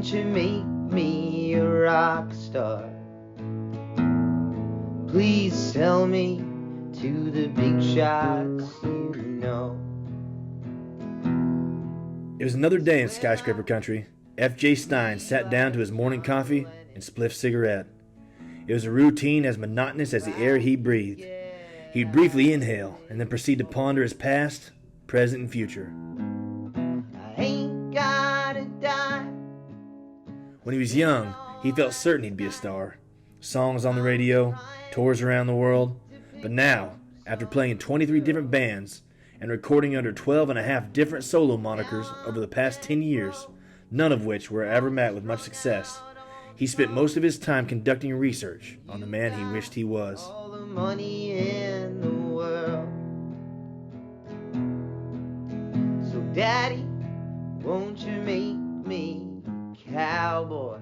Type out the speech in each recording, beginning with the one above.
won't you make me a rock star? Please sell me to the big shots, you know. It was another day in Skyscraper country. F.J. Stein sat down to his morning coffee and spliff cigarette. It was a routine as monotonous as the air he breathed. He'd briefly inhale and then proceed to ponder his past, present, and future. I ain't got a dime. When he was young, he felt certain he'd be a star. Songs on the radio, tours around the world. But now, after playing in 23 different bands and recording under 12 and a half different solo monikers over the past 10 years, none of which were ever met with much success, he spent most of his time conducting research on the man he wished he was. All the money in the world. So Daddy, won't you make me cowboy?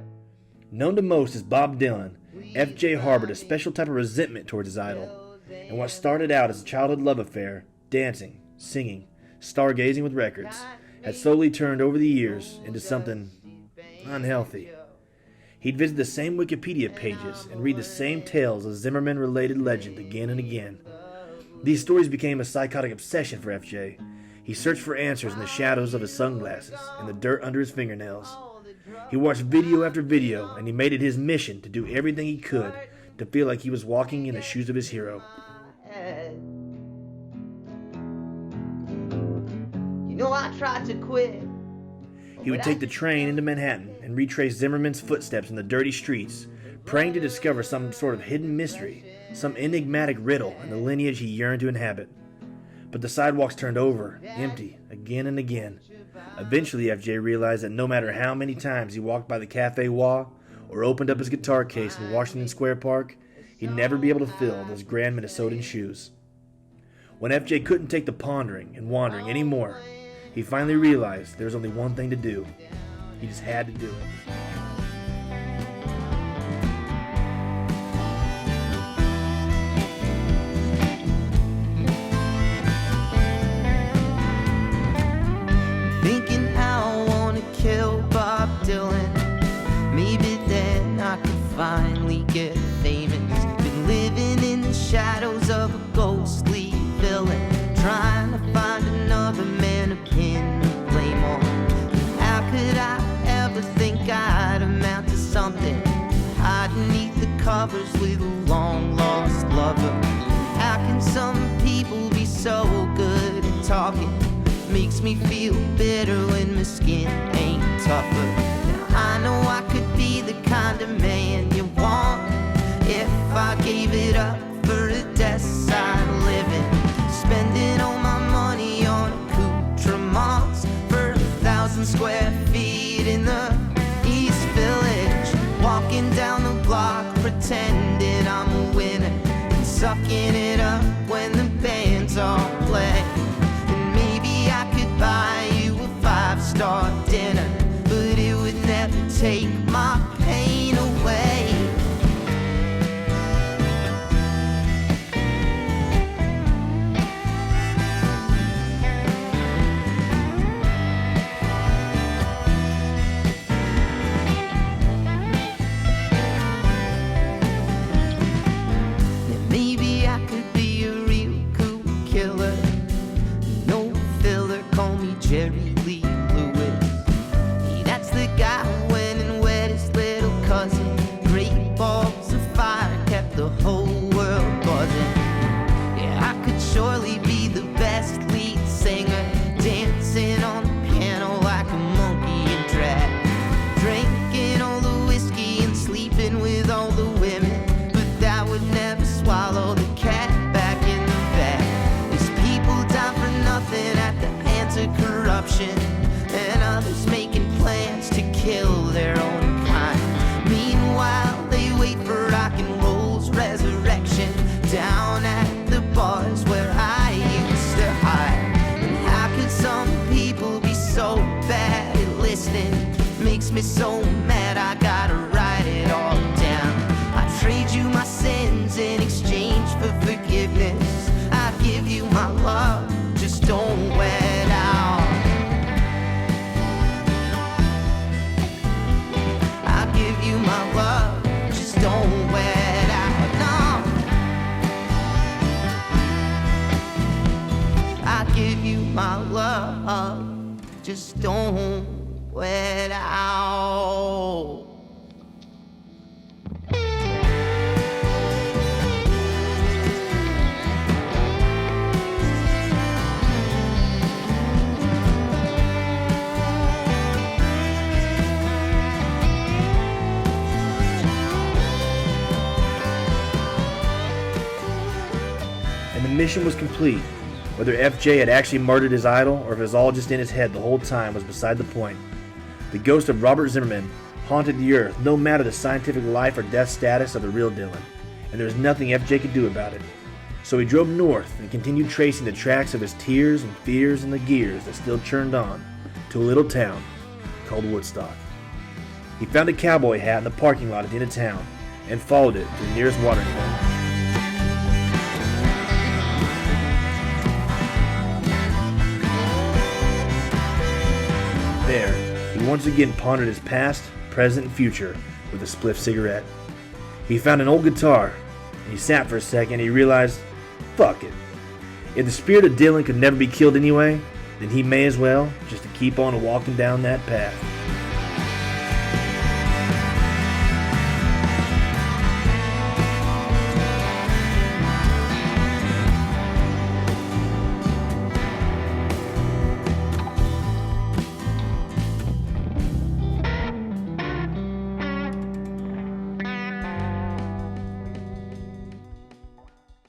Known to most as Bob Dylan, F.J. harbored a special type of resentment towards his idol, and what started out as a childhood love affair, dancing, singing, stargazing with records, had slowly turned over the years into something unhealthy. He'd visit the same Wikipedia pages and read the same tales of Zimmerman-related legend again and again. These stories became a psychotic obsession for F.J. He searched for answers in the shadows of his sunglasses, in the dirt under his fingernails. He watched video after video, and he made it his mission to do everything he could to feel like he was walking in the shoes of his hero. You know, I tried to quit. He would take the train into Manhattan and retrace Zimmerman's footsteps in the dirty streets, praying to discover some sort of hidden mystery, some enigmatic riddle in the lineage he yearned to inhabit. But the sidewalks turned over, empty, again and again. Eventually, F.J. realized that no matter how many times he walked by the Café Wa or opened up his guitar case in Washington Square Park, he'd never be able to fill those grand Minnesotan shoes. When F.J. couldn't take the pondering and wandering anymore, he finally realized there was only one thing to do. He just had to do it. Thinking how I wanna kill Bob Dylan. Maybe then I could finally get famous. Been living in the shadows of a ghostly villain, trying to find another man to pin the blame on. How could I ever think I'd amount to something? Hide beneath the covers with a long lost lover. How can some people be so good at talking? Makes me feel bitter when my skin ain't tougher. Now I know I could be the kind of man you want if I gave it up for a desk side living. Spending all my money on accoutrements for 1,000 square feet in the East Village. Walking down the block pretending I'm a winner and sucking it up when the bands all play. And maybe I could buy you a 5-star dinner, but it would never take my pain away. Maybe I could be a real cool killer. No filler, call me Jerry Lee Lewis. Hey, that's the guy who went and wed his little cousin. Great balls of fire kept the whole world buzzing. Yeah, I could surely be the best lead singer, dancing on the piano like a monkey in drag, drinking all the whiskey and sleeping with all the women. That would never swallow the cat back in the bag. There's people down for nothing at the hands of corruption, and others making plans to kill their own kind. Meanwhile, they wait for rock and roll's resurrection down at the bars where I used to hide. And how could some people be so bad at listening? Makes me so mad I gotta write it all down. I trade you my sins in exchange for forgiveness. I give you my love, just don't wear it out. don't wet out, no. I give you my love, just don't wet out. And the mission was complete. Whether FJ had actually murdered his idol or if it was all just in his head the whole time was beside the point. The ghost of Robert Zimmerman haunted the earth no matter the scientific life or death status of the real Dylan, and there was nothing FJ could do about it. So he drove north and continued tracing the tracks of his tears and fears and the gears that still churned on to a little town called Woodstock. He found a cowboy hat in the parking lot at the end of town and followed it to the nearest watering hole. There, he once again pondered his past, present, and future with a spliff cigarette. He found an old guitar, and he sat for a second and he realized, fuck it. If the spirit of Dylan could never be killed anyway, then he may as well, just to keep on walking down that path.